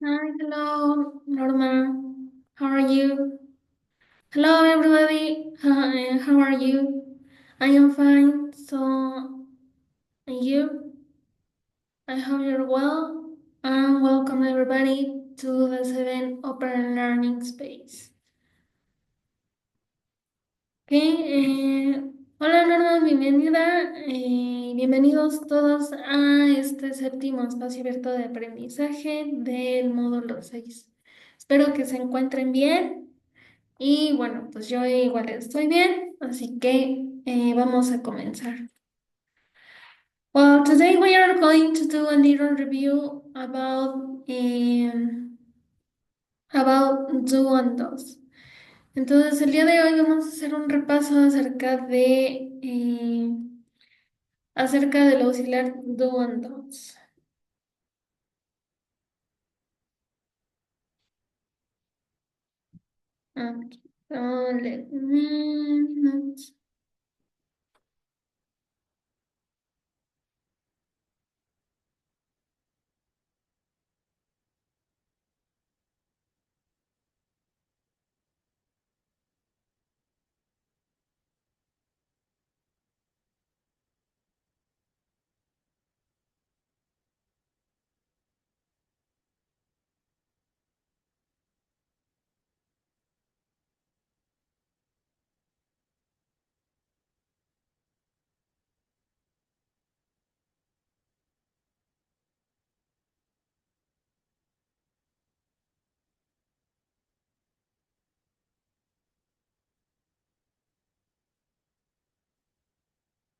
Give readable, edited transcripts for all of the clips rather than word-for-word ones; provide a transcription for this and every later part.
Hi, hello, Norma. How are you? Hello, everybody. Hi, how are you? I am fine. And you? I hope you're well. And welcome, everybody, to the 7 Open Learning Space. Hola, Norma, bienvenida. Bienvenidos todos a este séptimo espacio abierto de aprendizaje del módulo 6. Espero que se encuentren bien. Y bueno, pues yo igual estoy bien, así que vamos a comenzar. Well, today we are going to do a little review about do and does. Entonces, el día de hoy vamos a hacer un repaso acerca del auxiliar do and does. Okay. So let me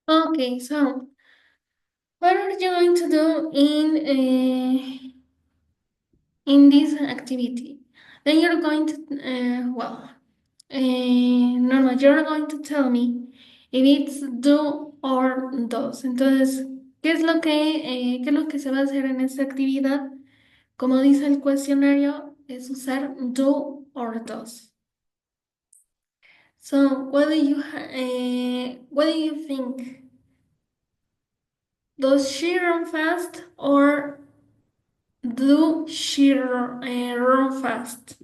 Okay, so what are you going to do in this activity? Then you're going to, Norma, you're going to tell me if it's do or does. Entonces, ¿qué es lo que se va a hacer en esta actividad? Como dice el cuestionario, es usar do or does. So, what do you think? Does she run fast or do she run fast?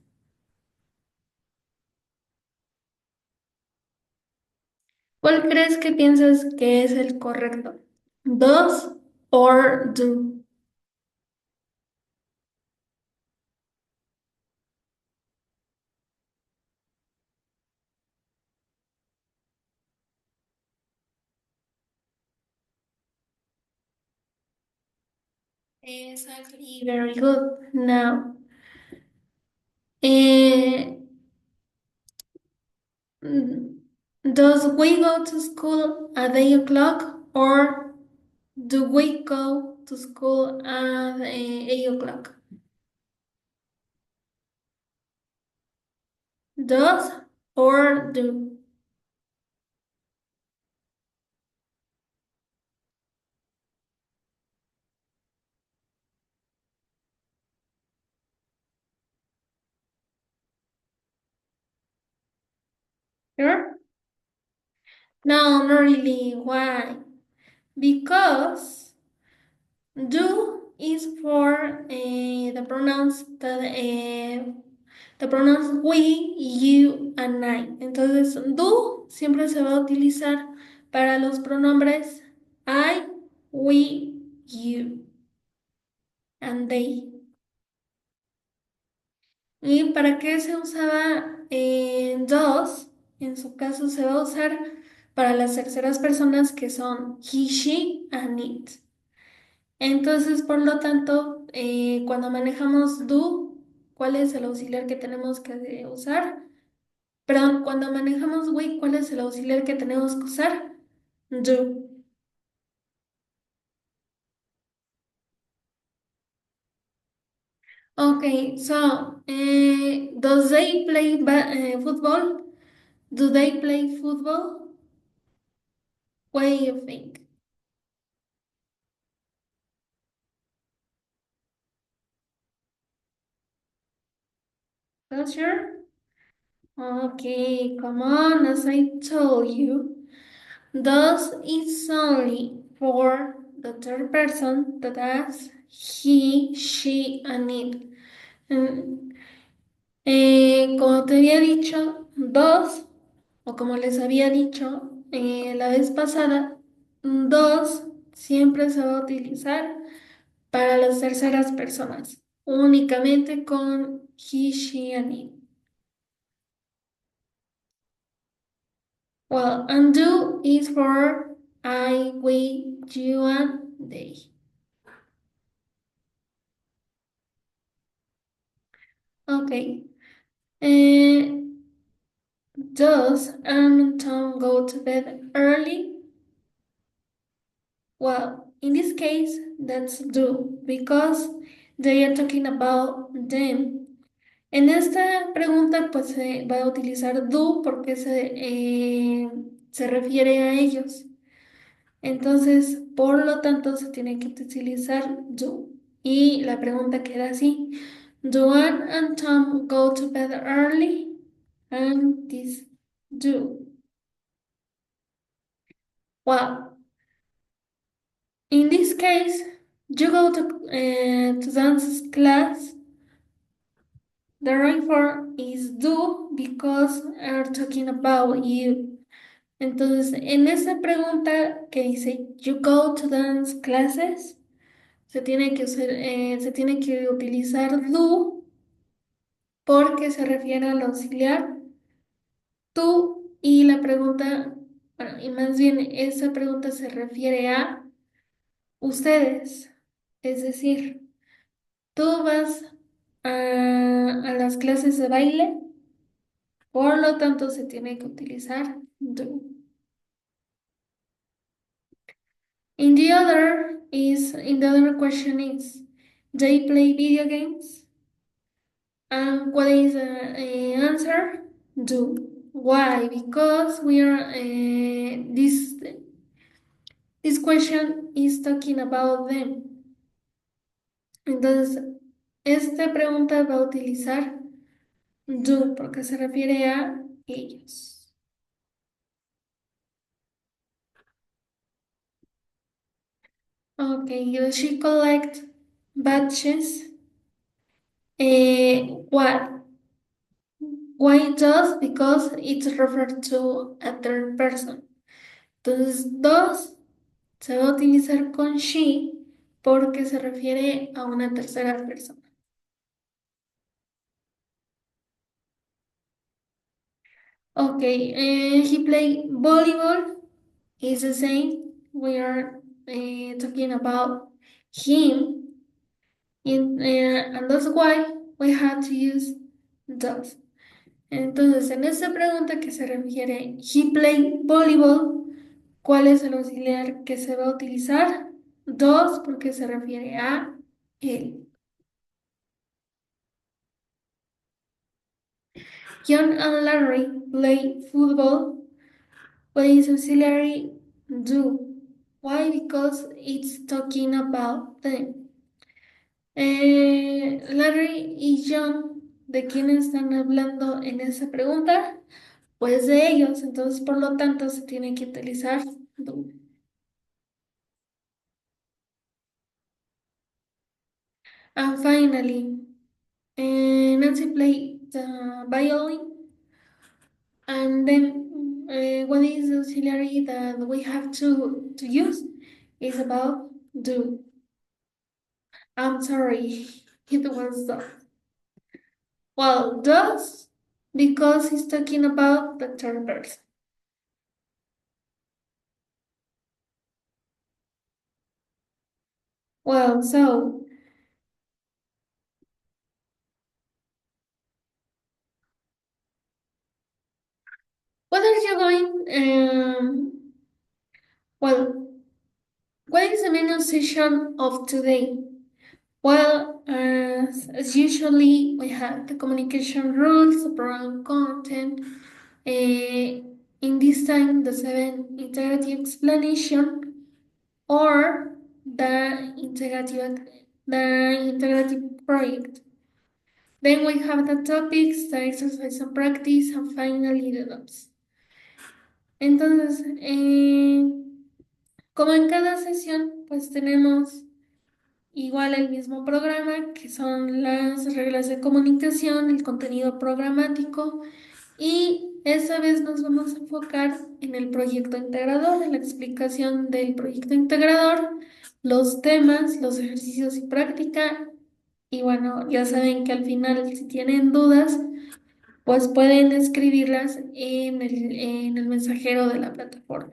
¿Cuál crees que piensas que es el correcto? ¿Does or do? Exactly, very good. Now, eh, mm, does we go to school at 8 o'clock or do we go to school at 8 o'clock? Does or do? Sure? No, not really. Why? Because do is for the pronouns we, you and I. Entonces, do siempre se va a utilizar para los pronombres I, we, you and they. ¿Y para qué se usaba does? En su caso se va a usar para las terceras personas que son he, she and it. Entonces, por lo tanto, cuando manejamos do, ¿cuál es el auxiliar que tenemos que usar? Perdón, cuando manejamos we, ¿cuál es el auxiliar que tenemos que usar? Do. Okay, so does they play football? Do they play football? What do you think? Not sure? Okay, come on, as I told you. Does is only for the third person that has he, she, and it. Mm, como te había dicho, dos, o como les había dicho la vez pasada, dos siempre se va a utilizar para las terceras personas, únicamente con he, she, and it. Well, and do is for I, we, you, and they. Okay. Uh, does Anne and Tom go to bed early? Well, in this case, that's do, because they are talking about them. En esta pregunta, pues se va a utilizar do porque se refiere a ellos. Entonces, por lo tanto, se tiene que utilizar do. Y la pregunta queda así. Do Anne and Tom go to bed early? And this do. Well, in this case, you go to dance class. The right form is do because are talking about you. Entonces, en esa pregunta que dice you go to dance classes, se tiene que utilizar do porque se refiere al auxiliar tú y la pregunta, bueno, y más bien esa pregunta se refiere a ustedes. Es decir, tú vas a las clases de baile, por lo tanto se tiene que utilizar do. In the other question is, they play video games? And what is the answer? Do. Why? Because we are this question is talking about them. Entonces, esta pregunta va a utilizar do porque se refiere a ellos. Okay, you should collect batches. What? Why does? Because it's referred to a third person. Entonces, dos se va a utilizar con she porque se refiere a una tercera persona. Okay, he played volleyball. Is the same. We are talking about him, and that's why we had to use does. Entonces, en esta pregunta que se refiere, he played volleyball, ¿cuál es el auxiliar que se va a utilizar? Dos, porque se refiere a él. John and Larry play football. What is auxiliary do? Why? Because it's talking about them. Larry y John, ¿de quién están hablando en esa pregunta? Pues de ellos, entonces por lo tanto se tiene que utilizar do. And finally, Nancy played the violin, and then what is the auxiliary that we have to use is about do. I'm sorry, it was the well does because he's talking about the third person. Well, so what are you going? Well, what is the main session of today? Well, as usually, we have the communication rules, the program content. In this time, the seven integrative explanation or the integrative project. Then we have the topics, the exercise and practice, and finally the notes. Entonces, como en cada sesión, pues tenemos igual el mismo programa, que son las reglas de comunicación, el contenido programático, y esta vez nos vamos a enfocar en el proyecto integrador, en la explicación del proyecto integrador, los temas, los ejercicios y práctica. Y bueno, ya saben que al final, si tienen dudas, pues pueden escribirlas en el mensajero de la plataforma.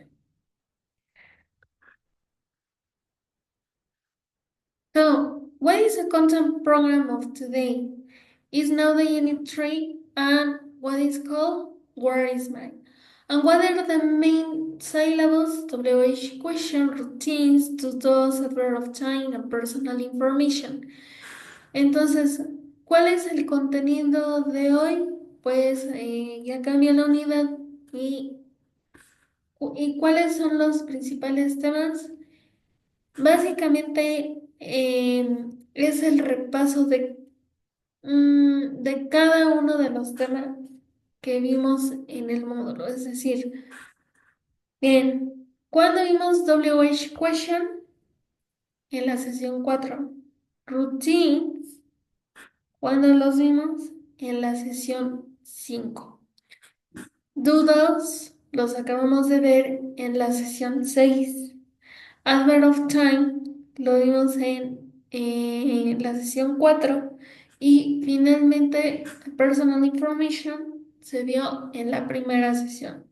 So, what is the content program of today? Is now the unit 3 and what is called Where is mine? And what are the main syllables, WH question, routines, to those, adverb of time, and personal information? Entonces, ¿cuál es el contenido de hoy? Pues ya cambié la unidad y, y ¿cuáles son los principales temas? Básicamente es el repaso de cada uno de los temas que vimos en el módulo. Es decir, bien, ¿cuándo vimos WH question? En la sesión 4. Routines, ¿cuándo los vimos? En la sesión 5. Doodles, los acabamos de ver en la sesión 6. Advert of Time lo vimos en la sesión 4 y finalmente Personal Information se vio en la primera sesión.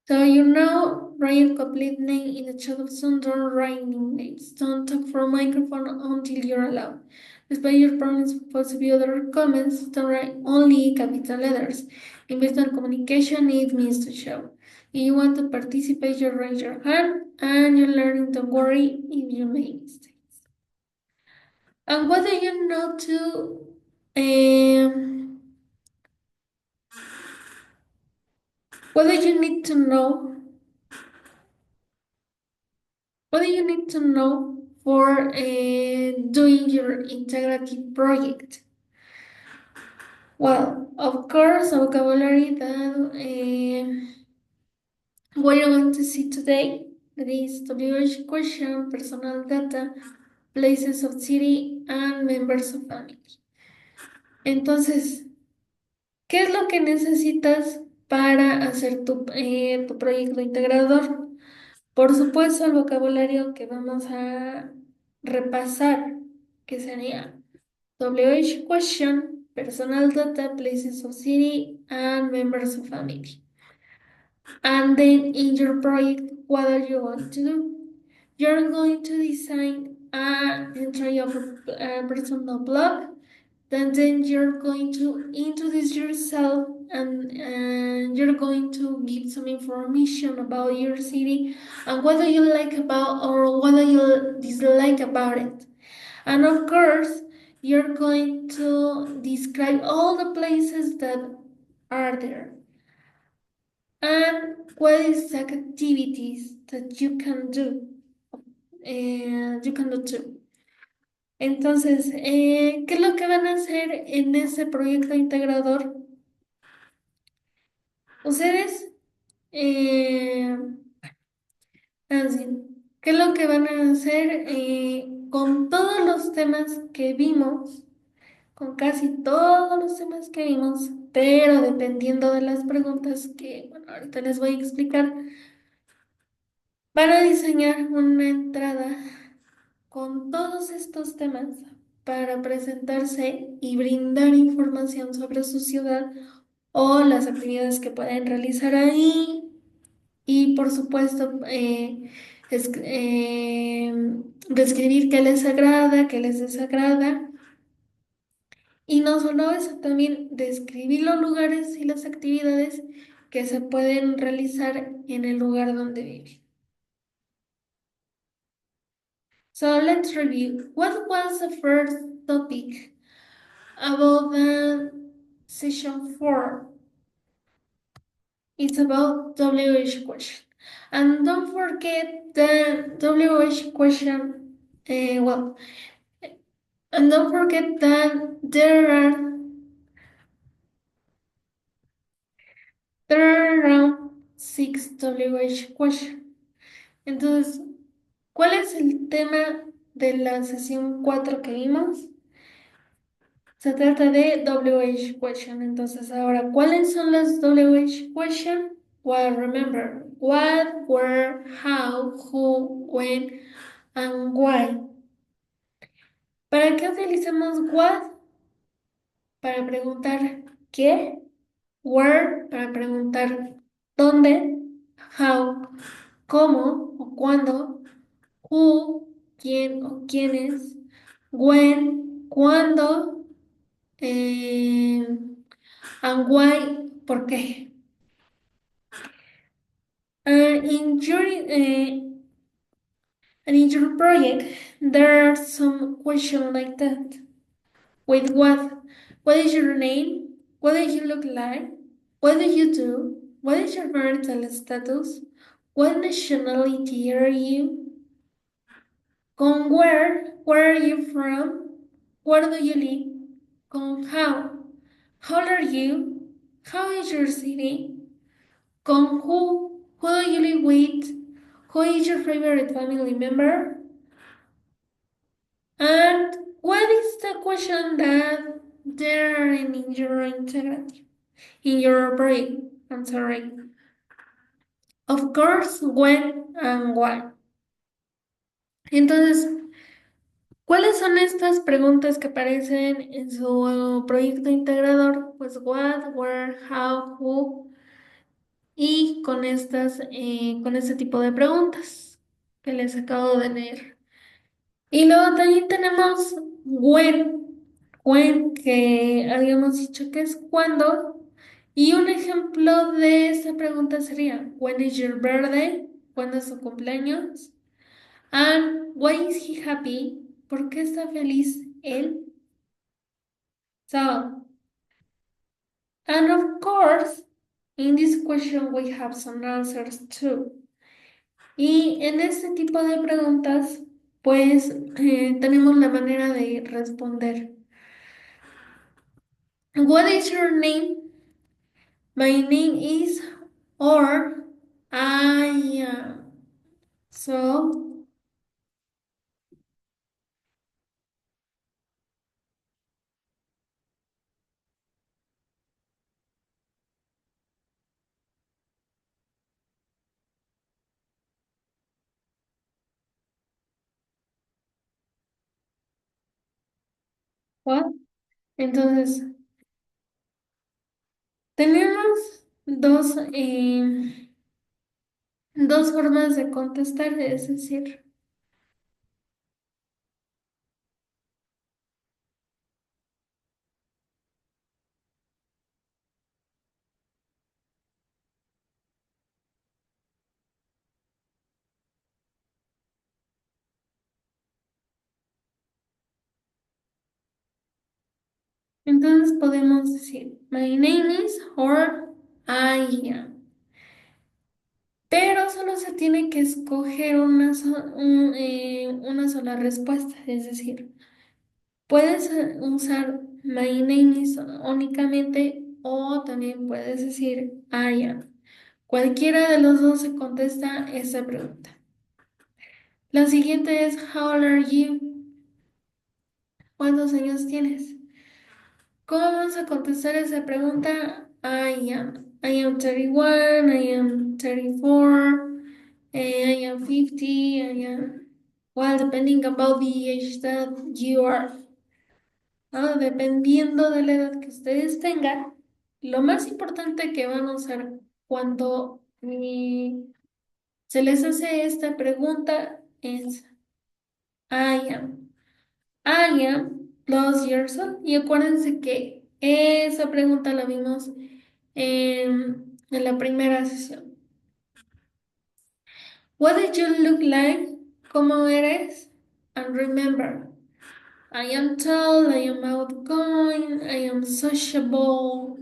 So you know, write your complete name in the chat of Zoom. Don't write names. Don't talk for a microphone until you're allowed. Despite your problems, possible other comments, don't write only capital letters. Investment communication, it means to show. If you want to participate, you raise your hand and you're learning. Don't worry if you make mistakes. And what do you know to what do you need to know What do you need to know for doing your integrative project? Well, of course, a vocabulary that we're going to see today, that is WH question, personal data, places of city, and members of family. Entonces, ¿qué es lo que necesitas para hacer tu proyecto integrador? Por supuesto, el vocabulario que vamos a repasar, que sería WH question, personal data, places of city, and members of family. And then in your project, what are you going to do? You're going to design an entry of a personal blog. Then you're going to introduce yourself and you're going to give some information about your city and what do you like about or what do you dislike about it. And of course, you're going to describe all the places that are there and what is the activities that you can do too. Entonces, ¿qué es lo que van a hacer en ese proyecto integrador? Ustedes, eh, así, ¿qué es lo que van a hacer con todos los temas que vimos? Con casi todos los temas que vimos, pero dependiendo de las preguntas que, bueno, ahorita les voy a explicar, van a diseñar una entrada con todos estos temas para presentarse y brindar información sobre su ciudad o las actividades que pueden realizar ahí y por supuesto describir qué les agrada, qué les desagrada. Y no solo eso, también describir los lugares y las actividades que se pueden realizar en el lugar donde vive. So let's review. What was the first topic about the session 4? It's about WH question. And don't forget the WH question, well, and don't forget that there are around 6 WH questions. Entonces, ¿Cuál es el tema de la sesión 4 que vimos? Se trata de WH question. Entonces, ahora, ¿cuáles son las WH question? Well, remember, what, where, how, who, when, and why. ¿Para qué utilizamos what? Para preguntar qué, where, para preguntar dónde, how, cómo o cuándo, who, quién o quiénes, when, cuándo, eh, and why, por qué. And in your project, there are some questions like that. With what? What is your name? What do you look like? What do you do? What is your marital status? What nationality are you? Con where are you from? Where do you live? Con how old are you? How is your city? Con who do you live with? Who is your favorite family member? And what is the question that there are in your integrity, in your brain? I'm sorry. Of course, when and why. Entonces, ¿cuáles son estas preguntas que aparecen en su proyecto integrador? Pues what, where, how, who y con este tipo de preguntas que les acabo de leer. Y luego también tenemos when que habíamos dicho que es cuando. Y un ejemplo de esta pregunta sería, when is your birthday? ¿Cuándo es su cumpleaños? And why is he happy? ¿Por qué está feliz él? So, and of course, in this question we have some answers too. Y en este tipo de preguntas, pues tenemos la manera de responder. What is your name? My name is or I am. So, what? Entonces, tenemos dos formas de contestar, es decir, entonces podemos decir, my name is or I am. Pero solo se tiene que escoger una sola respuesta, es decir, puedes usar my name is únicamente o también puedes decir I am. Cualquiera de los dos se contesta esa pregunta. La siguiente es how old are you? ¿Cuántos años tienes? ¿Cómo vamos a contestar esa pregunta? I am 31, I am 34, I am 50, I am, well, depending about the age that you are. ¿No? Dependiendo de la edad que ustedes tengan, lo más importante que van a usar cuando se les hace esta pregunta es I am. I am plus years old. Y acuérdense que esa pregunta la vimos en la primera sesión. What did you look like? ¿Cómo eres? And remember, I am tall, I am outgoing, I am sociable.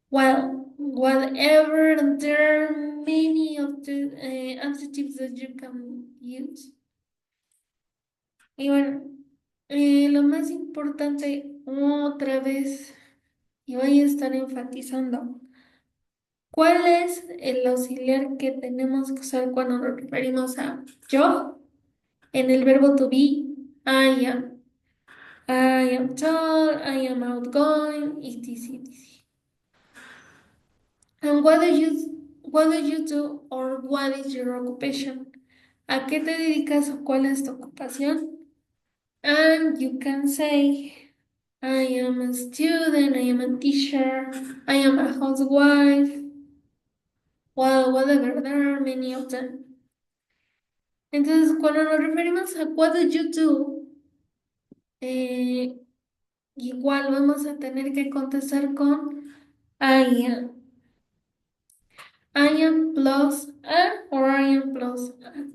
Well, whatever, there are many of the adjectives that you can use. Y bueno, lo más importante otra vez, y voy a estar enfatizando, ¿cuál es el auxiliar que tenemos que usar cuando nos referimos a yo? En el verbo to be, I am. I am tall, I am outgoing, etc. etc. And what do you do or what is your occupation? ¿A qué te dedicas o cuál es tu ocupación? And you can say, I am a student, I am a teacher, I am a housewife. Well, whatever, there are many of them. Entonces, cuando nos referimos a what do you do, eh, igual vamos a tener que contestar con I am. I am plus a or I am plus a.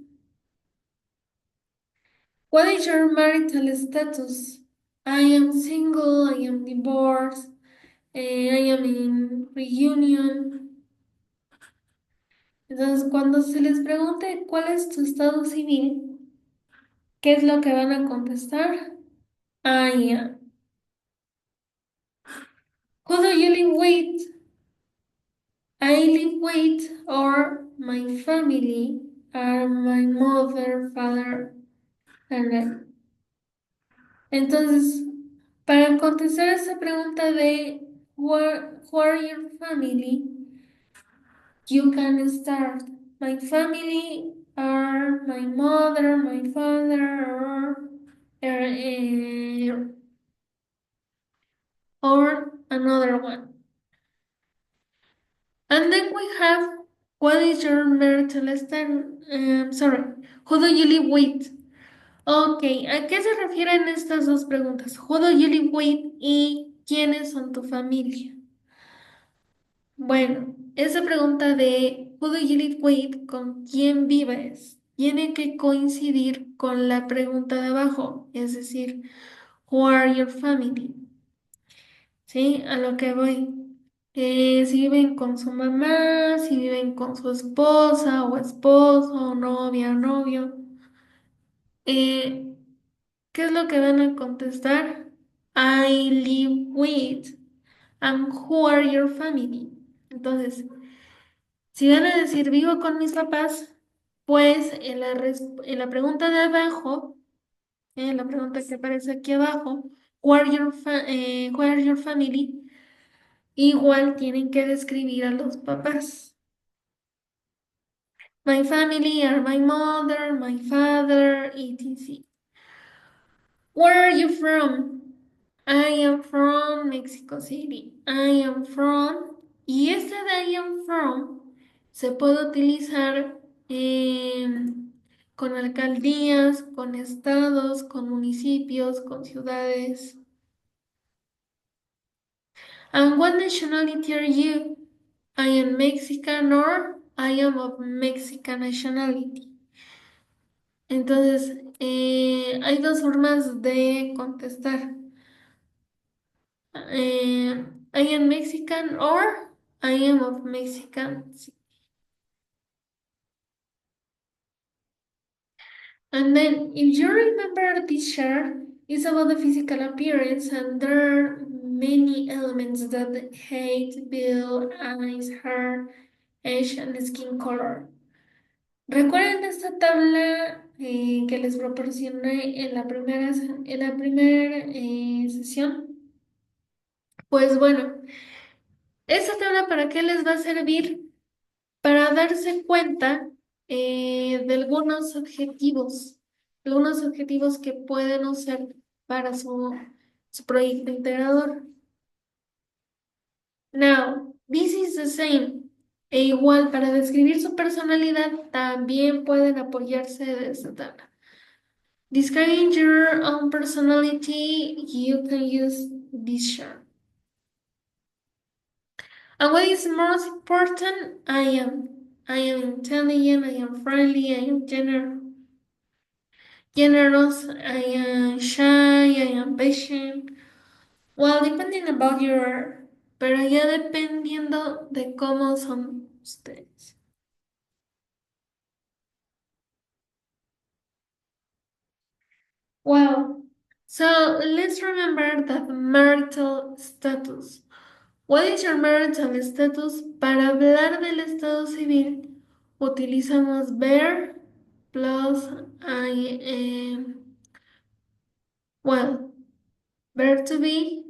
What is your marital status? I am single, I am divorced, I am in reunion. Entonces, cuando se les pregunte cuál es tu estado civil, ¿qué es lo que van a contestar? I am. Who do you live with? I live with or my family are my mother, father, and I. Entonces, para contestar esa pregunta de who are your family, you can start. My family are my mother, my father, or another one. And then we have what is your marital status? Sorry, who do you live with? Ok, ¿a qué se refieren estas dos preguntas? Who do you live with y quiénes son tu familia? Bueno, esa pregunta de who do you live with, con quién vives, tiene que coincidir con la pregunta de abajo, es decir, who are your family? ¿Sí? A lo que voy. Si viven con su mamá, si viven con su esposa o esposo, novia o novio. Eh, ¿Qué es lo que van a contestar? I live with. And who are your family? Entonces, si van a decir vivo con mis papás, pues en la pregunta de abajo, en la pregunta que aparece aquí abajo, who are your family? Igual tienen que describir a los papás. My family are my mother, my father, etc. Where are you from? I am from Mexico City. I am from. Y este de I am from se puede utilizar con alcaldías, con estados, con municipios, con ciudades. And what nationality are you? I am Mexican or I am of Mexican nationality. Entonces, hay dos formas de contestar. I am Mexican or I am of Mexican. And then, if you remember this chart, it's about the physical appearance, and there are many elements that height, build, eyes, hair, age, and skin color. ¿Recuerdan esta tabla que les proporcioné en la primera sesión? Pues bueno, esta tabla ¿para qué les va a servir? Para darse cuenta de algunos objetivos que pueden usar para su proyecto integrador. Now, this is the same. E igual, para describir su personalidad, también pueden apoyarse de esta tabla. Describing your own personality, you can use this chart. And what is most important? I am intelligent, I am friendly, I am generous, I am shy, I am patient. Well, depending about pero ya dependiendo de cómo son ustedes. Wow. So let's remember that marital status. What is your marital status? Para hablar del estado civil, utilizamos ver plus I am, well, verb to be,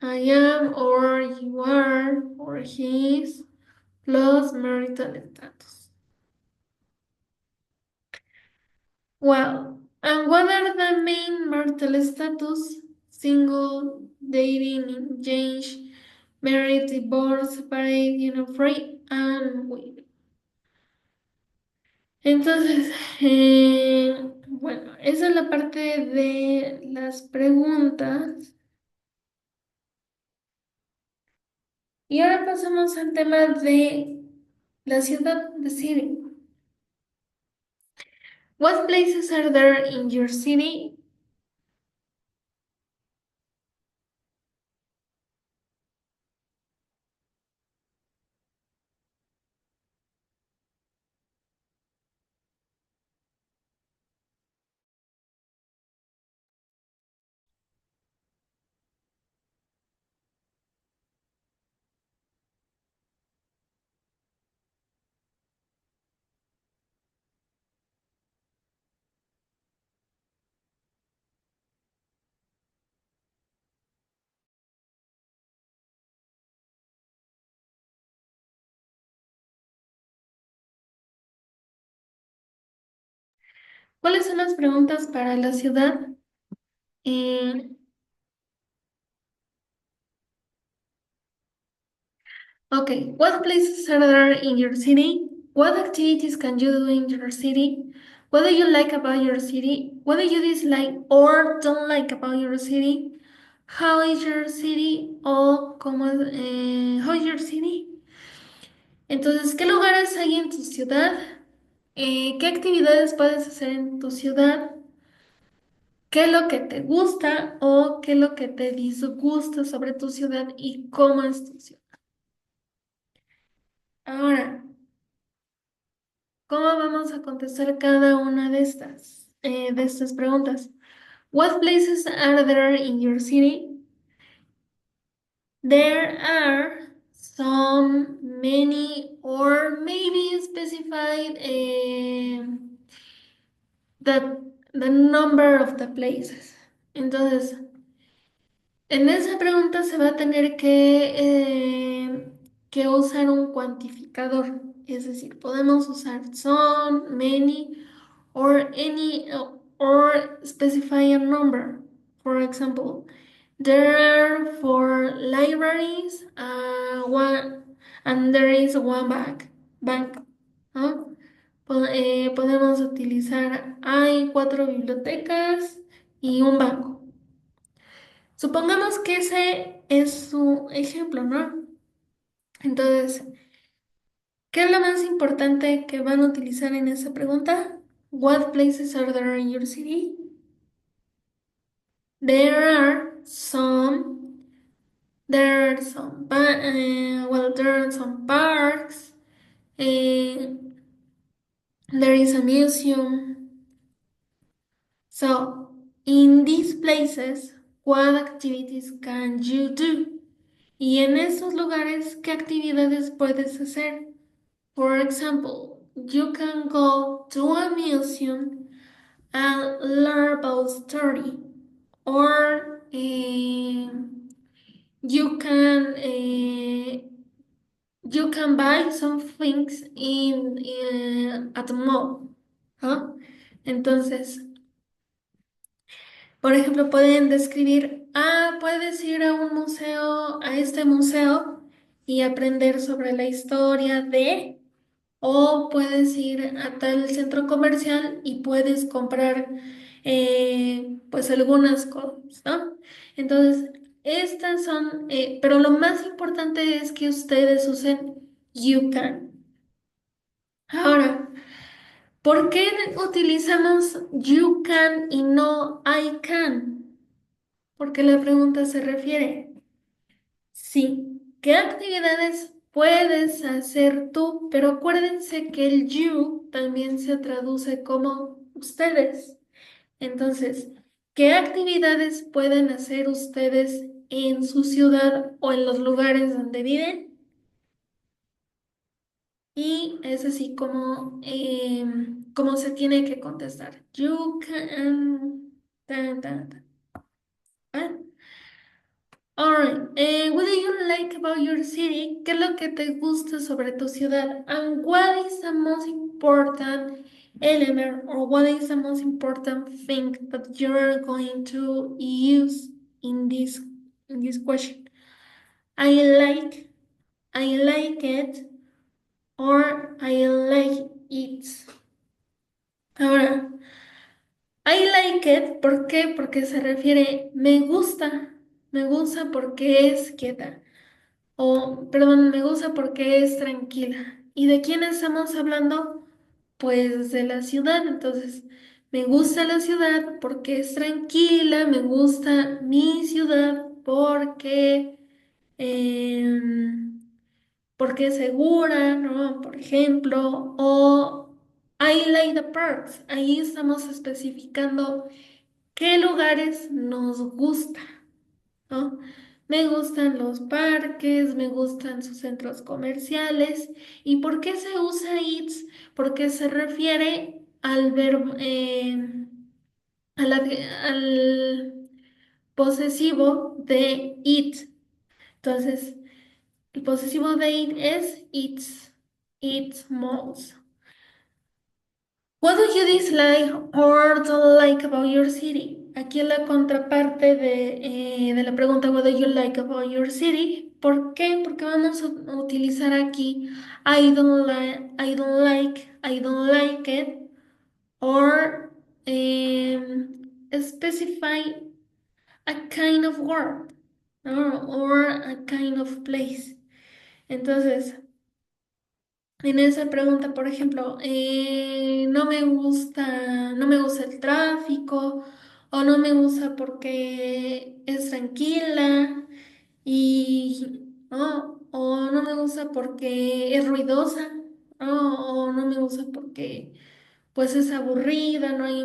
I am or you are or he is, plus marital status. Well, and what are the main marital status? Single, dating, engaged, married, divorced, separate, free, and widow. Entonces, bueno, esa es la parte de las preguntas. Y ahora pasamos al tema de la ciudad de City. What places are there in your city? ¿Cuáles son las preguntas para la ciudad? Eh, okay, what places are there in your city? What activities can you do in your city? What do you like about your city? What do you dislike or don't like about your city? How is your city? O how is your city? Entonces, ¿qué lugares hay en tu ciudad? ¿Qué actividades puedes hacer en tu ciudad? ¿Qué es lo que te gusta o qué es lo que te disgusta sobre tu ciudad y cómo es tu ciudad? Ahora, ¿cómo vamos a contestar cada una de estas preguntas? What places are there in your city? There are some, many, or maybe specified the number of the places. Entonces, en esa pregunta se va a tener que usar un cuantificador, es decir, podemos usar some, many, or any, or specify a number. For example, there are four libraries, and there is one bank. ¿No? Podemos utilizar, hay cuatro bibliotecas y un banco. Supongamos que ese es su ejemplo, ¿no? Entonces, ¿qué es lo más importante que van a utilizar en esa pregunta? What places are there in your city? There are some, there are some parks, there is a museum. So, in these places, what activities can you do? Y en esos lugares, ¿qué actividades puedes hacer? For example, you can go to a museum and learn about story, or you can you can buy some things at the mall, ¿no? Entonces, por ejemplo, pueden describir, puedes ir a un museo, a este museo y aprender sobre la historia de, o puedes ir a tal centro comercial y puedes comprar pues algunas cosas, ¿no? Entonces, estas son, pero lo más importante es que ustedes usen you can. Ahora, ¿por qué utilizamos you can y no I can? Porque la pregunta se refiere, sí, ¿qué actividades puedes hacer tú? Pero acuérdense que el you también se traduce como ustedes. Entonces, ¿qué actividades pueden hacer ustedes en su ciudad o en los lugares donde viven? Y es así como cómo se tiene que contestar. You can... ta, ta, ta. Ah, alright. What do you like about your city? ¿Qué es lo que te gusta sobre tu ciudad? And what is the most important element or what is the most important thing that you're going to use in this question? I like, I like it, or I like it. Ahora, I like it, ¿por qué? Porque se refiere me gusta porque es quieta. O, perdón, me gusta porque es tranquila. ¿Y de quién estamos hablando? Pues de la ciudad. Entonces, me gusta la ciudad porque es tranquila, me gusta mi ciudad porque es segura, ¿no? Por ejemplo, o I like the parks. Ahí estamos especificando qué lugares nos gusta. ¿No? Me gustan los parques, me gustan sus centros comerciales. ¿Y por qué se usa its? Porque se refiere al verbo, al posesivo de it. Entonces, el posesivo de it es its malls. What do you dislike or don't like about your city? Aquí es la contraparte de la pregunta What do you like about your city? ¿Por qué? Porque vamos a utilizar aquí I don't like it, or specify a kind of word, ¿no? Or a kind of place. Entonces, en esa pregunta, por ejemplo, no me gusta el tráfico, o no me gusta porque es tranquila, o no me gusta porque es ruidosa, ¿no? O no me gusta porque pues es aburrida, no hay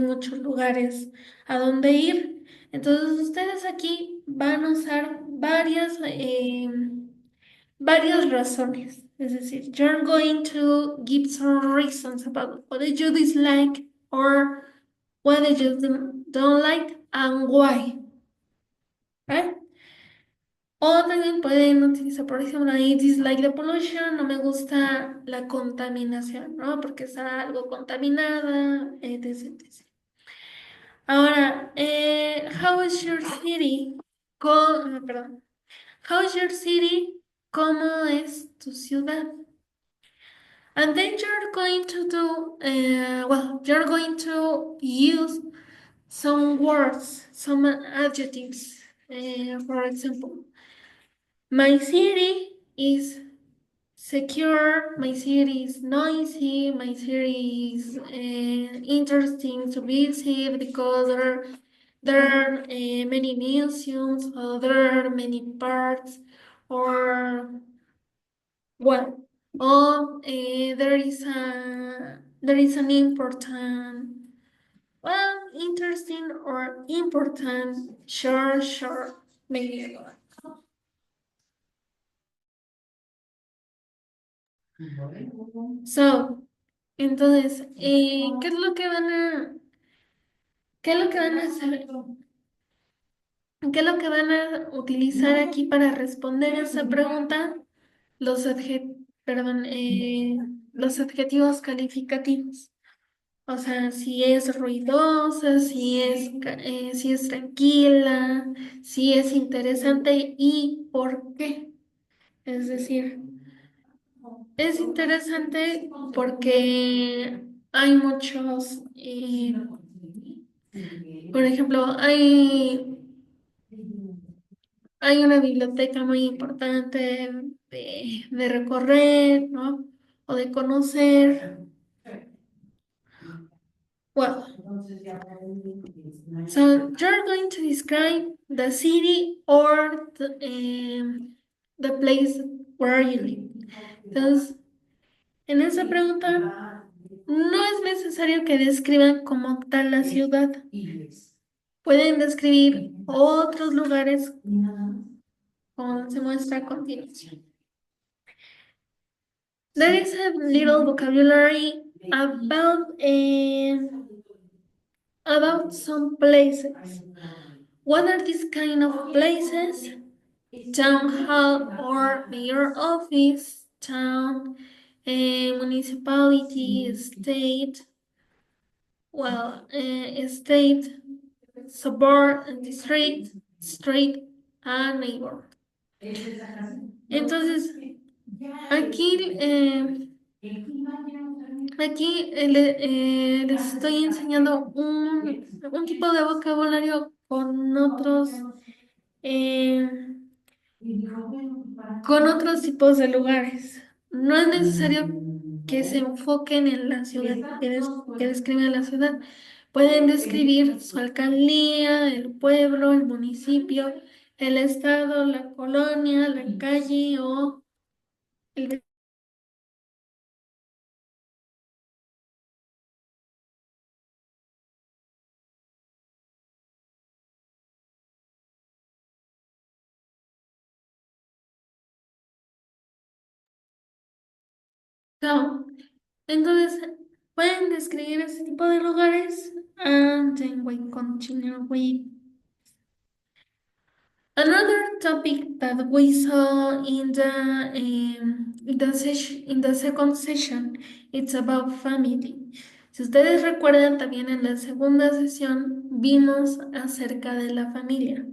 muchos lugares a donde ir. Entonces, ustedes aquí van a usar varias razones. Es decir, you're going to give some reasons about what did you dislike or what did you don't like and why. ¿Right? O también pueden utilizar, por ejemplo, I dislike the pollution, no me gusta la contaminación, ¿no? Porque está algo contaminada, etc, etc. Ahora, how is your city? Perdón. How is your city? ¿Cómo es tu ciudad? And then you're going to you're going to use some words, some adjectives. For example, my city is secure, my city is noisy, my city is interesting to visit because there are many museums, or there are many parks, or well, there is an important, interesting or important short maybe. So, entonces, qué es lo que van a hacer? ¿Qué es lo que van a utilizar aquí para responder esa pregunta? Los los adjetivos calificativos. O sea, si es ruidosa, si es tranquila, si es interesante y por qué. Es decir, es interesante porque hay muchos, por ejemplo, hay una biblioteca muy importante de recorrer, ¿no? O de conocer. Well, so you're going to describe the city or the place where you live. Entonces, en esa pregunta no es necesario que describan como tal la ciudad. Pueden describir otros lugares como se muestra a continuación. There is a little vocabulary about about some places. What are these kind of places? Town hall or mayor office, town, municipality, state, state, suburb, district, street, and neighbor. Entonces, aquí, les estoy enseñando un tipo de vocabulario eh, con otros tipos de lugares. No es necesario que se enfoquen en la ciudad, que describan la ciudad. Pueden describir su alcaldía, el pueblo, el municipio, el estado, la colonia, la calle o el estado. Entonces, pueden describir ese tipo de lugares and then we continue with another topic that we saw in the second session. It's about family. Si ustedes recuerdan, también en la segunda sesión vimos acerca de la familia.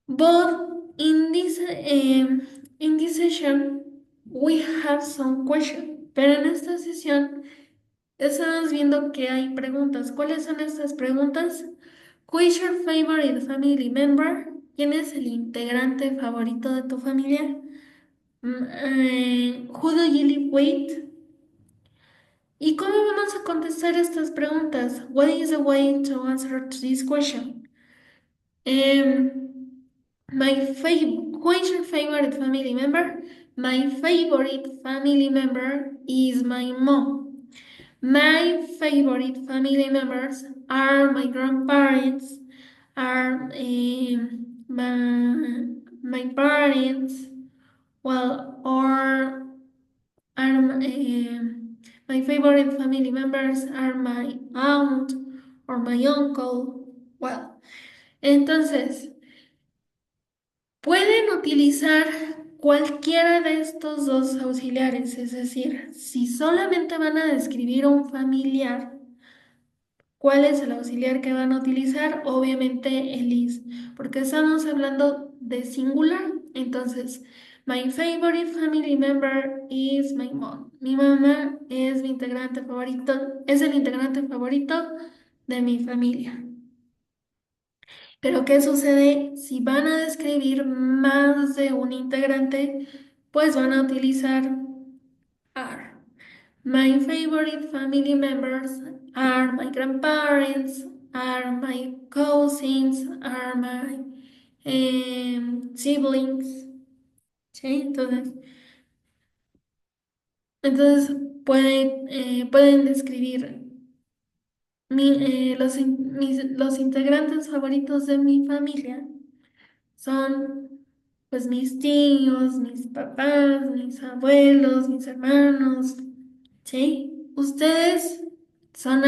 But in this session, we have some questions. Pero en esta sesión estamos viendo que hay preguntas. ¿Cuáles son estas preguntas? Who is your favorite family member? ¿Quién es el integrante favorito de tu familia? Who do you live with? ¿Y cómo vamos a contestar estas preguntas? What is the way to answer to this question? Um, who is your favorite family member? My favorite family member is my mom. My favorite family members are my grandparents, are my parents, well, or are my favorite family members are my aunt or my uncle. Well, entonces, pueden utilizar cualquiera de estos dos auxiliares, es decir, si solamente van a describir a un familiar, ¿cuál es el auxiliar que van a utilizar? Obviamente el is, porque estamos hablando de singular. Entonces, my favorite family member is my mom. Mi mamá es mi integrante favorito, es el integrante favorito de mi familia. Pero ¿qué sucede si van a describir más de un integrante? Pues van a utilizar are. My favorite family members are my grandparents, are my cousins, are my siblings. ¿Sí? Entonces pueden describir los integrantes favoritos de mi familia. Son pues mis tíos, mis papás, mis abuelos, mis hermanos, ¿sí? Ustedes van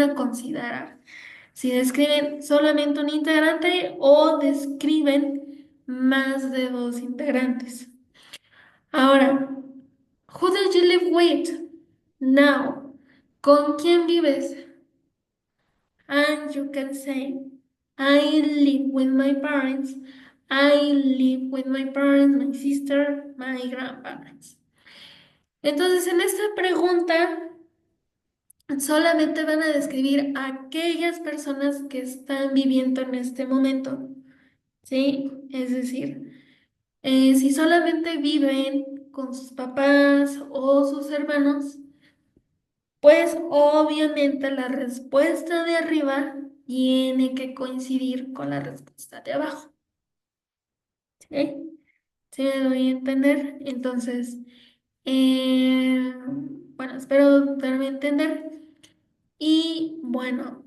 a considerar si describen solamente un integrante o describen más de dos integrantes. Ahora, who do you live with? Now, ¿con quién vives? And you can say, I live with my parents. I live with my parents, my sister, my grandparents. Entonces, en esta pregunta solamente van a describir a aquellas personas que están viviendo en este momento, ¿sí? Es decir, si solamente viven con sus papás o sus hermanos, pues obviamente la respuesta de arriba tiene que coincidir con la respuesta de abajo. ¿Sí? ¿Sí me doy a entender? Entonces, bueno, espero darme a entender. Y bueno,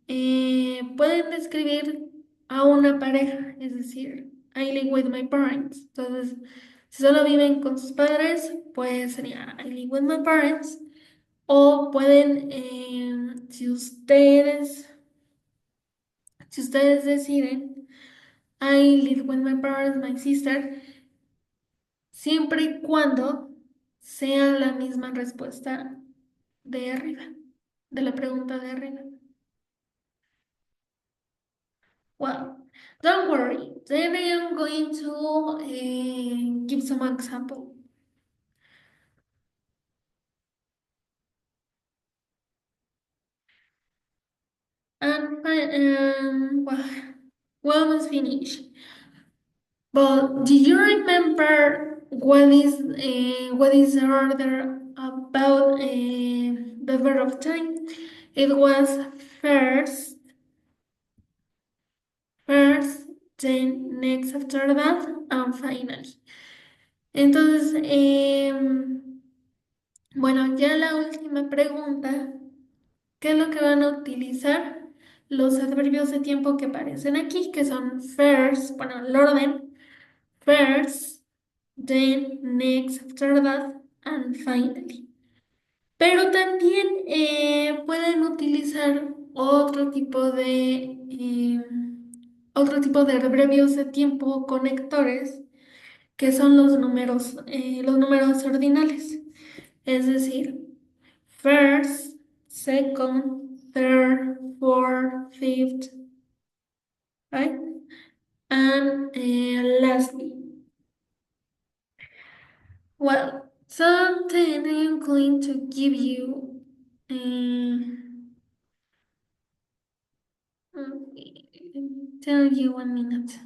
pueden describir a una pareja, es decir, I live with my parents. Entonces, Si solo viven con sus padres, pues sería I live with my parents. O pueden, si ustedes deciden, I live with my parents, my sister, siempre y cuando sea la misma respuesta de arriba, de la pregunta de arriba. Well, don't worry. Then I am going to give some example. Well, we almost finished. But do you remember what is the order about the verb of time? It was first, first, then next after that, and finally. Entonces, bueno, ya la última pregunta, ¿qué es lo que van a utilizar? Los adverbios de tiempo que aparecen aquí, que son first, bueno, el orden, first, then, next, after that, and finally. Pero también pueden utilizar otro tipo de abrevios de tiempo conectores, que son los números ordinales. Es decir, first, second, third, fourth, fifth, right? And lastly. Well, something I'm going to give you. Tell you 1 minute.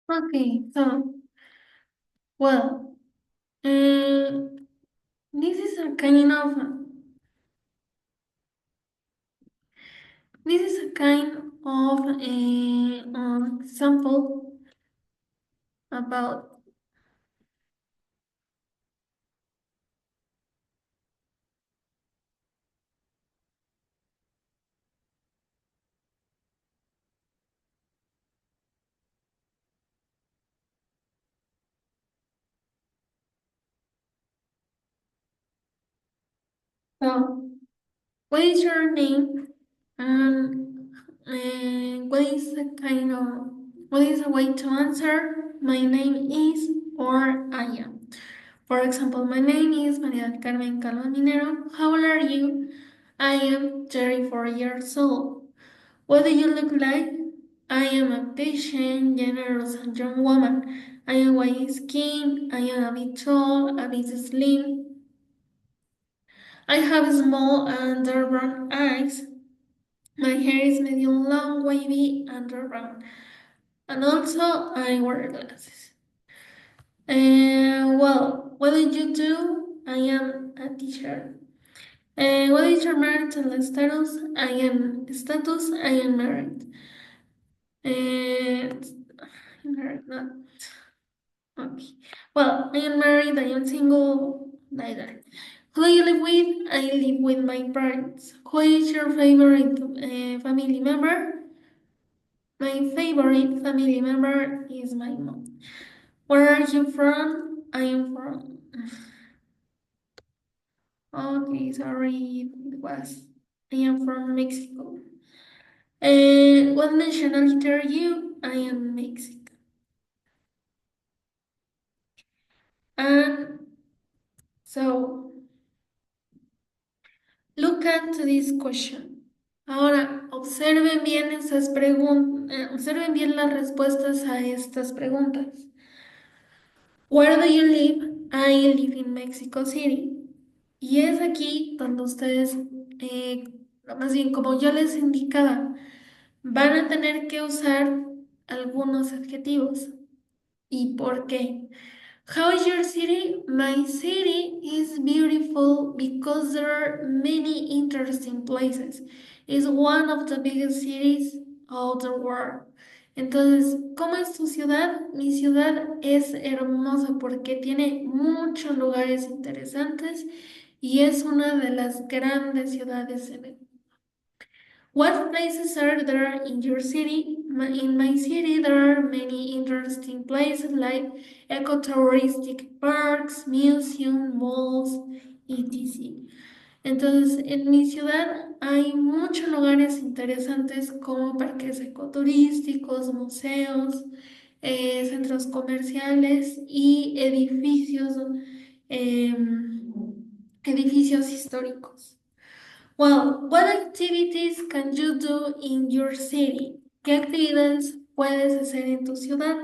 Okay, so, well, uh, this is a kind of, this is a kind of example about, so, what is your name? And what is the kind of, what is the way to answer? My name is or I am. For example, my name is María del Carmen Calva Minero. How old are you? I am 34 years old. What do you look like? I am a patient, generous, and young woman. I am white skin. I am a bit tall, a bit slim. I have small and dark brown eyes. My hair is medium long, wavy, and dark brown. And also, I wear glasses. Well, what did you do? I am a teacher. What is your marital status? I am married. Uh, married, not okay. Well, I am married. I am single. Neither. Who do you live with? I live with my parents. Who is your favorite family member? My favorite family member is my mom. Where are you from? I am from. Okay, sorry, it was. I am from Mexico. What nationality are you? I am Mexican. And so, look at this question. Ahora, observen bien las respuestas a estas preguntas. Where do you live? I live in Mexico City. Y es aquí donde ustedes, más bien como yo les indicaba, van a tener que usar algunos adjetivos. ¿Y por qué? How is your city? My city is beautiful because there are many interesting places. It's one of the biggest cities of the world. Entonces, ¿cómo es tu ciudad? Mi ciudad es hermosa porque tiene muchos lugares interesantes y es una de las grandes ciudades en el. What places are there in your city? In my city, there are many interesting places like ecotouristic parks, museums, malls, etc. Entonces, en mi ciudad hay muchos lugares interesantes como parques ecoturísticos, museos, centros comerciales y edificios históricos. Well, what activities can you do in your city? ¿Qué actividades puedes hacer en tu ciudad?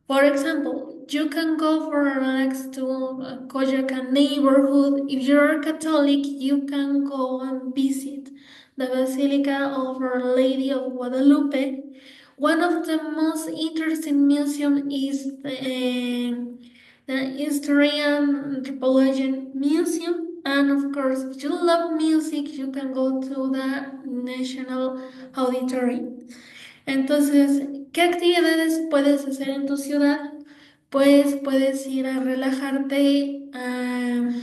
For example, you can go for a relax to Coyoacán neighborhood. If you're Catholic, you can go and visit the Basilica of Our Lady of Guadalupe. One of the most interesting museums is the Historian Anthropology Museum. And of course, if you love music, you can go to the National Auditorium. Entonces, ¿qué actividades puedes hacer en tu ciudad? Pues puedes ir a relajarte al,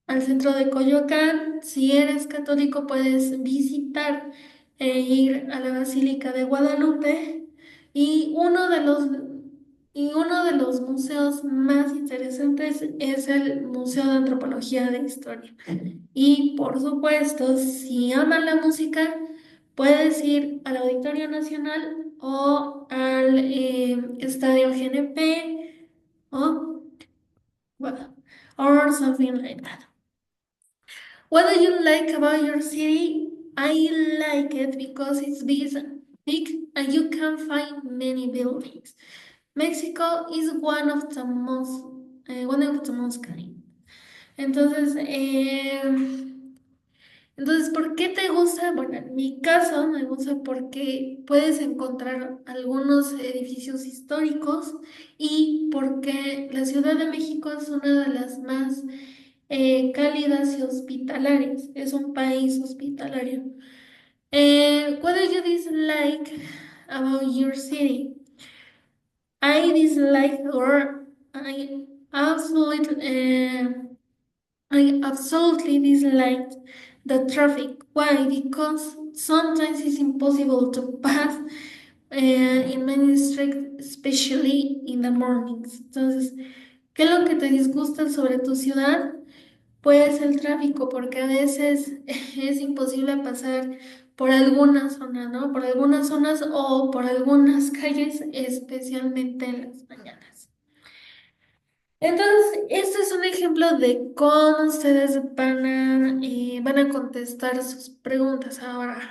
al centro de Coyoacán. Si eres católico, puedes visitar e ir a la Basílica de Guadalupe. Y uno de los museos más interesantes es el Museo de Antropología de Historia. Y por supuesto, si aman la música, puedes ir al Auditorio Nacional o al Estadio GNP o, well, or something like that. What do you like about your city? I like it because it's big and you can find many buildings. Mexico is one of the most kind. Entonces, Entonces, ¿por qué te gusta? Bueno, en mi caso me gusta porque puedes encontrar algunos edificios históricos y porque la Ciudad de México es una de las más cálidas y hospitalarias. Es un país hospitalario. What do you dislike about your city? I dislike or I absolutely, I absolutely disliked the traffic. Why? Because sometimes it's impossible to pass in many streets, especially in the mornings. Entonces, ¿qué es lo que te disgusta sobre tu ciudad? Pues el tráfico, porque a veces es imposible pasar por algunas zonas, ¿no? Por algunas zonas o por algunas calles, especialmente en las mañanas. Entonces, este es un ejemplo de cómo ustedes van a contestar sus preguntas. Ahora,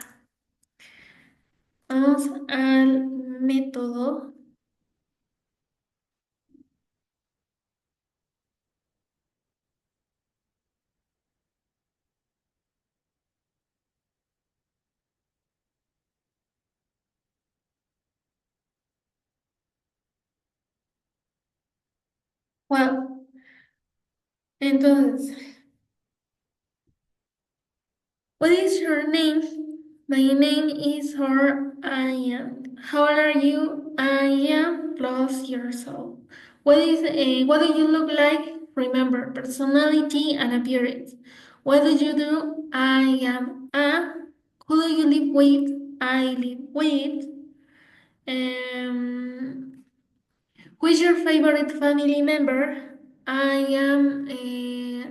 vamos al método. Wow. Entonces, what is your name? My name is or I am. How old are you? I am plus years old. What do you look like? Remember personality and appearance. What do you do? I am a. Who do you live with? I live with. Um, who is your favorite family member? I am.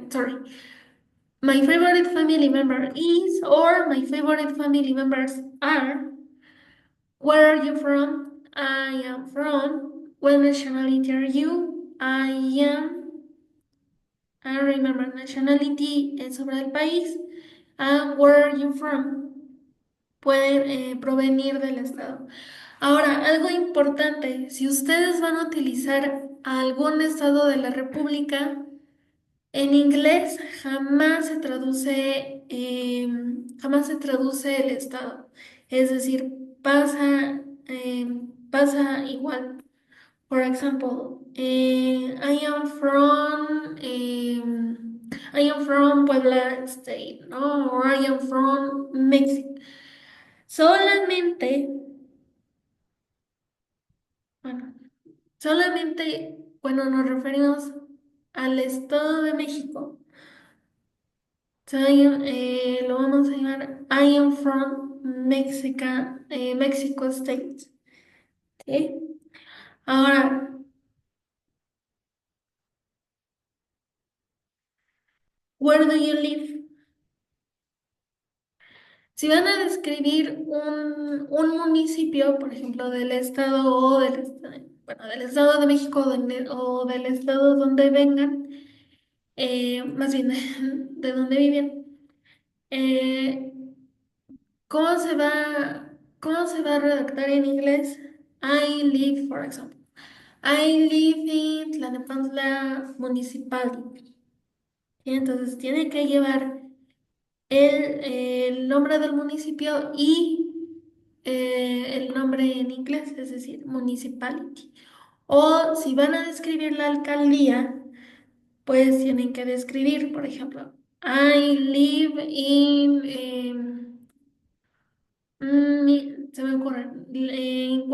Sorry. My favorite family member is, or my favorite family members are. Where are you from? I am from. What nationality are you? I am. I remember nationality es sobre el país. And where are you from? Pueden provenir del estado. Ahora, algo importante, si ustedes van a utilizar algún estado de la República, en inglés jamás se traduce el estado. Es decir, pasa igual. For example, I am from Puebla State, ¿no? Or I am from Mexico. Solamente, bueno, solamente cuando nos referimos al Estado de México. So lo vamos a llamar I am from Mexico State. ¿Sí? Ahora, where do you live? Si van a describir un municipio, por ejemplo, del estado bueno, del estado de México o del estado donde vengan, más bien de donde viven, eh, ¿cómo se va, cómo se va a redactar en inglés? I live, for example. I live in Tlalnepantla Municipality. Y entonces tiene que llevar el nombre del municipio y el nombre en inglés, es decir, municipality. O si van a describir la alcaldía, pues tienen que describir, por ejemplo, I live in, se me ocurre, in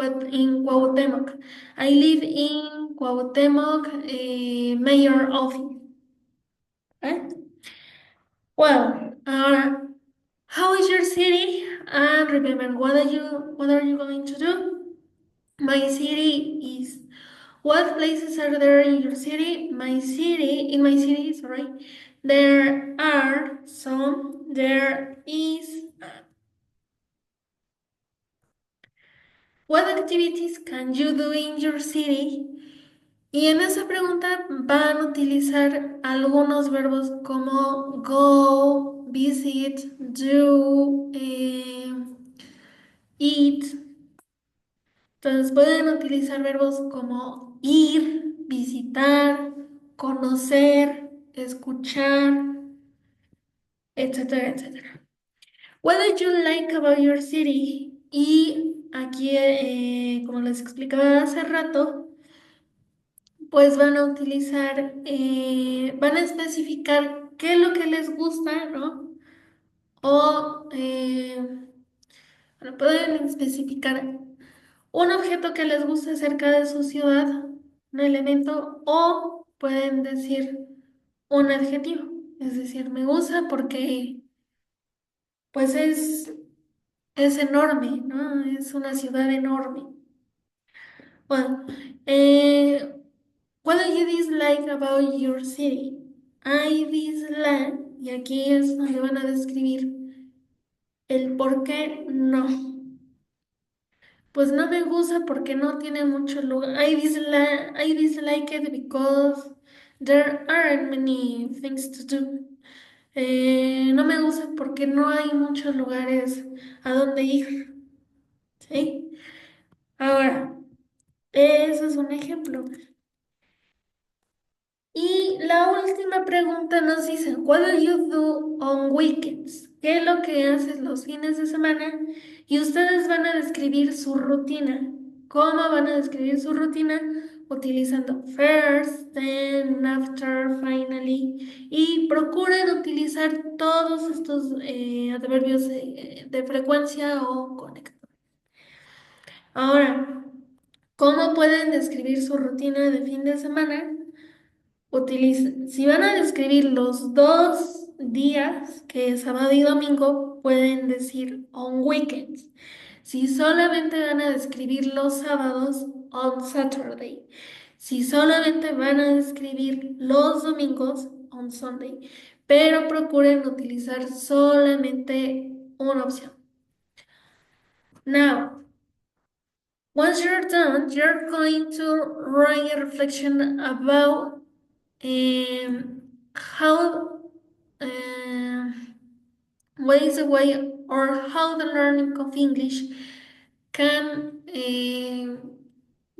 Cuauhtémoc. I live in Cuauhtémoc, Mayor Office. ¿Eh? Well, ahora, how is your city? And remember, what are you going to do? My city is. What places are there in your city? In my city, sorry, there are some. There is. What activities can you do in your city? Y en esa pregunta van a utilizar algunos verbos como go, visit, do, eat. Entonces pueden utilizar verbos como ir, visitar, conocer, escuchar, etcétera, etcétera. What did you like about your city? Y aquí, como les explicaba hace rato, pues van a utilizar, van a especificar qué es lo que les gusta, ¿no? O bueno, pueden especificar un objeto que les guste cerca de su ciudad, un elemento, o pueden decir un adjetivo. Es decir, me gusta porque pues es enorme, ¿no? Es una ciudad enorme. Bueno, eh, what do you dislike about your city? I dislike, y aquí es donde van a describir el por qué no. Pues no me gusta porque no tiene mucho lugar. I dislike it because there aren't many things to do. No me gusta porque no hay muchos lugares a donde ir. ¿Sí? Ahora, eso es un ejemplo. Y la última pregunta nos dice, what do you do on weekends? ¿Qué es lo que haces los fines de semana? Y ustedes van a describir su rutina. ¿Cómo van a describir su rutina? Utilizando first, then, after, finally. Y procuren utilizar todos estos adverbios de frecuencia o conector. Ahora, ¿cómo pueden describir su rutina de fin de semana? Si van a describir los dos días, que es sábado y domingo, pueden decir on weekends. Si solamente van a describir los sábados, on Saturday. Si solamente van a describir los domingos, on Sunday. Pero procuren utilizar solamente una opción. Now, once you're done, you're going to write a reflection about how what is the way or how the learning of English can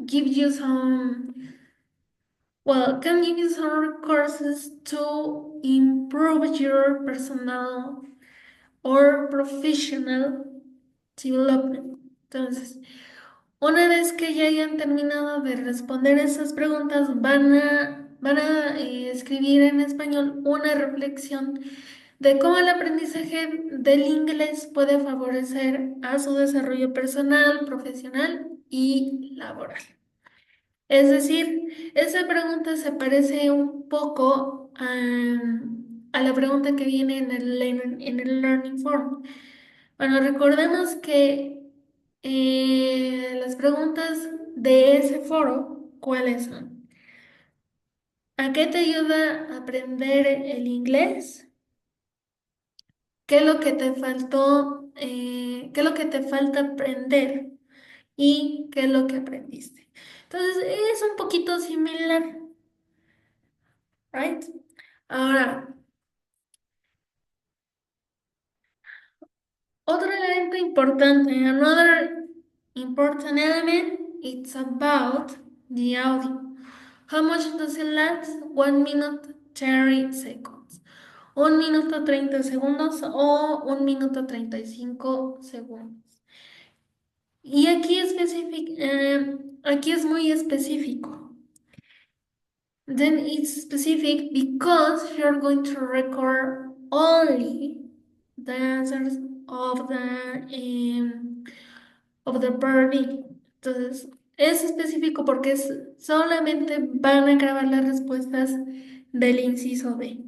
give you some can give you some courses to improve your personal or professional development. Entonces, una vez que ya hayan terminado de responder esas preguntas, van a escribir en español una reflexión de cómo el aprendizaje del inglés puede favorecer a su desarrollo personal, profesional y laboral. Es decir, esa pregunta se parece un poco a la pregunta que viene en el Learning Form. Bueno, recordemos que las preguntas de ese foro, ¿cuáles son? ¿A qué te ayuda a aprender el inglés? ¿Qué es lo que te faltó? ¿Qué es lo que te falta aprender? ¿Y qué es lo que aprendiste? Entonces, es un poquito similar, ¿right? Ahora, otro elemento importante, another important element, it's about the audio. How much does it last? 1 minute 30 seconds. 1 minuto 30 segundos o 1 minuto 35 segundos. Y aquí es muy específico. Then it's specific because you're going to record only the answers of the verbing. Entonces, es específico porque solamente van a grabar las respuestas del inciso B.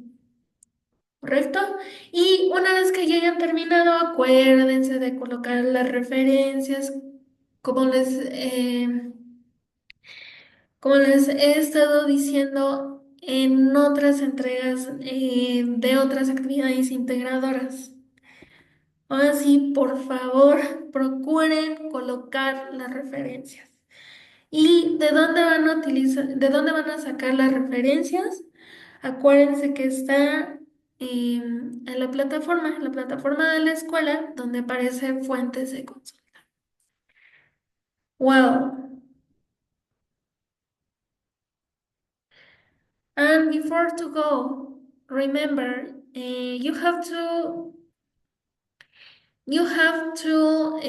¿Correcto? Y una vez que ya hayan terminado, acuérdense de colocar las referencias, como como les he estado diciendo en otras entregas de otras actividades integradoras. Ahora sí, por favor, procuren colocar las referencias. ¿Y de dónde van a utilizar, de dónde van a sacar las referencias? Acuérdense que está en la plataforma de la escuela, donde aparece fuentes de consulta. Well, and before to go, remember, you have to you have to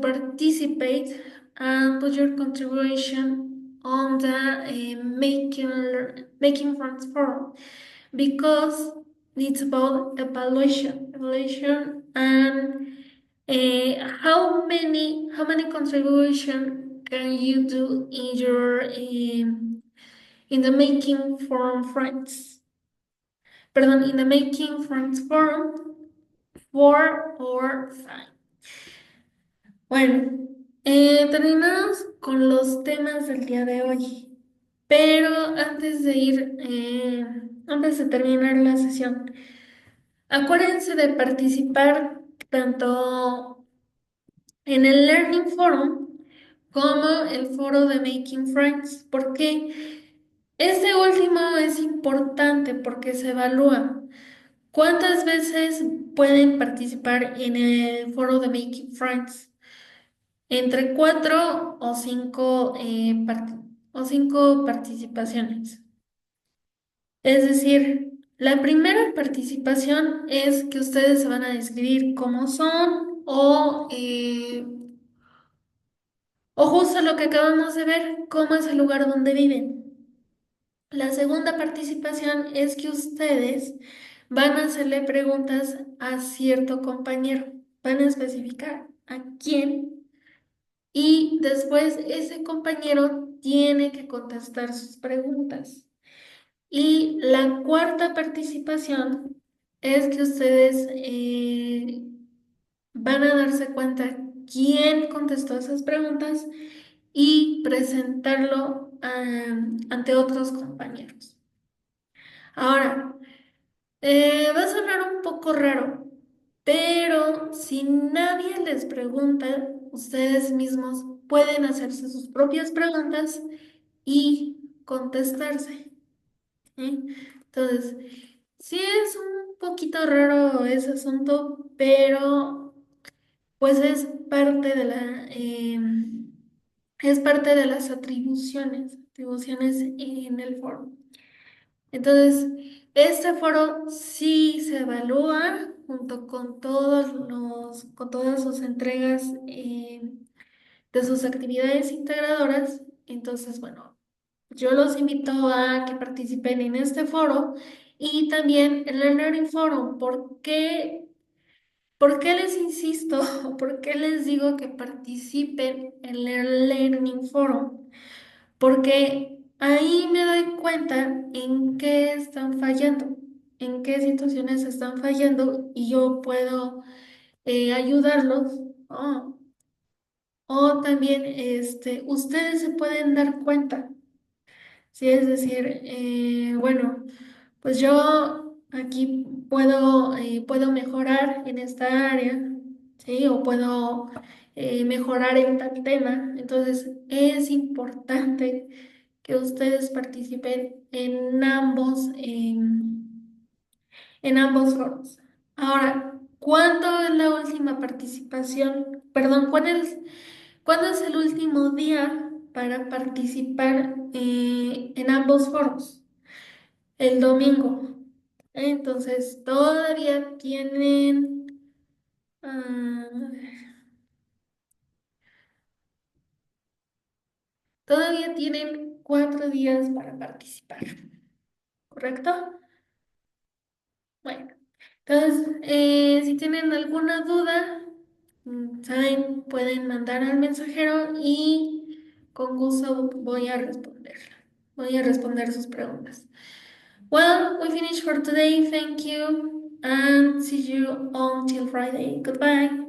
participate and put your contribution on the making friends forum because it's about evaluation and how many contribution can you do in your in the making forum friends. Perdón, in the making friends forum 4 or 5. Bueno, terminamos con los temas del día de hoy. Pero antes de terminar la sesión, acuérdense de participar tanto en el Learning Forum como el foro de Making Friends, porque este último es importante porque se evalúa. ¿Cuántas veces pueden participar en el foro de Making Friends? Entre 4 o 5 participaciones. Es decir, la primera participación es que ustedes se van a describir cómo son o justo lo que acabamos de ver, cómo es el lugar donde viven. La segunda participación es que ustedes van a hacerle preguntas a cierto compañero, van a especificar a quién y después ese compañero tiene que contestar sus preguntas. Y la cuarta participación es que ustedes van a darse cuenta quién contestó esas preguntas y presentarlo ante otros compañeros. Ahora, va a sonar un poco raro, pero si nadie les pregunta, ustedes mismos pueden hacerse sus propias preguntas y contestarse. ¿Sí? Entonces, sí es un poquito raro ese asunto, pero pues es parte de las atribuciones en el foro. Entonces, este foro sí se evalúa junto con con todas sus entregas de sus actividades integradoras. Entonces, bueno, yo los invito a que participen en este foro y también en el Learning Forum. ¿Por qué les insisto? ¿Por qué les digo que participen en el Learning Forum? Porque ahí me doy cuenta en qué están fallando, en qué situaciones están fallando y yo puedo ayudarlos. Oh, o también ustedes se pueden dar cuenta. Sí, es decir, bueno, pues yo aquí puedo mejorar en esta área, ¿sí? O puedo mejorar en tal tema. Entonces, es importante que ustedes participen en ambos foros. Ahora, ¿cuándo es la última participación? Perdón, ¿cuándo es el último día para participar en ambos foros? El domingo. Entonces, ah, todavía tienen 4 días para participar, ¿correcto? Bueno, entonces, si tienen alguna duda, saben, pueden mandar al mensajero y con gusto voy a responder sus preguntas. Well, we finished for today. Thank you and see you until Friday. Goodbye.